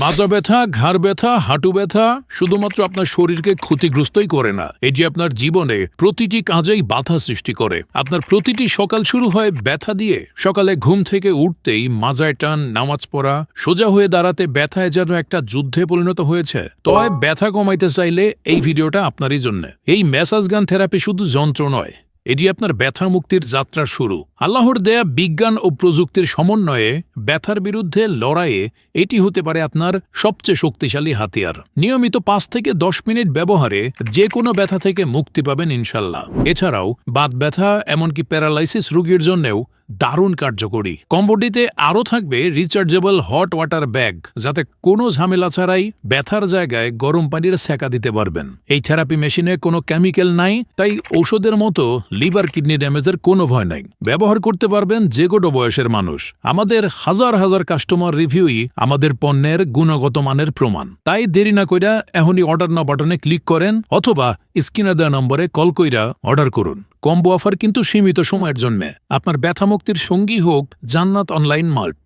মাজা ব্যথা, ঘাড় ব্যথা, হাঁটু ব্যথা শুধুমাত্র আপনার শরীরকে ক্ষতিগ্রস্তই করে না, এটি আপনার জীবনে প্রতিটি কাজেই বাধা সৃষ্টি করে। আপনার প্রতিটি সকাল শুরু হয় ব্যথা দিয়ে। সকালে ঘুম থেকে উঠতেই মাজায় টান, নামাজ পড়া, সোজা হয়ে দাঁড়াতে ব্যথায় যেন একটা যুদ্ধে পরিণত হয়েছে। তবে ব্যথা কমাইতে চাইলে এই ভিডিওটা আপনারই জন্য। এই ম্যাসাজ গান থেরাপি শুধু যন্ত্র নয়, এটি আপনার ব্যথা মুক্তির যাত্রার শুরু। আল্লাহর দেয়া বিজ্ঞান ও প্রযুক্তির সমন্বয়ে ব্যথার বিরুদ্ধে লড়াইয়ে এটি হতে পারে আপনার সবচেয়ে শক্তিশালী হাতিয়ার। নিয়মিত 5 থেকে 10 মিনিট ব্যবহারে যে কোনো ব্যথা থেকে মুক্তি পাবেন ইনশাল্লাহ। এছাড়াও বাত ব্যথা, এমনকি প্যারালাইসিস রোগীর জন্যও দারুণ কার্যকরী। কম্বোডিতে আরও থাকবে রিচার্জেবল হট ওয়াটার ব্যাগ, যাতে কোনো ঝামেলা ছাড়াই ব্যথার জায়গায় গরম পানির সেকা দিতে পারবেন। এই থেরাপি মেশিনে কোনো কেমিক্যাল নাই, তাই ঔষধের মতো লিভার কিডনি ড্যামেজের কোনো ভয় নাই। ব্যবহার করতে পারবেন যে কোনো বয়সের মানুষ। আমাদের হাজার হাজার কাস্টমার রিভিউই আমাদের পণ্যের গুণগত মানের প্রমাণ। তাই দেরি না কইরা এখনই অর্ডার নাও বাটনে ক্লিক করেন, অথবা স্ক্রিনে দেওয়া নম্বরে কল কইরা অর্ডার করুন। কম্বো অফার কিন্তু সীমিত সময়ের জন্য। আপনার ব্যথা মুক্তির সঙ্গী হোক জান্নাত অনলাইন মাল্ট।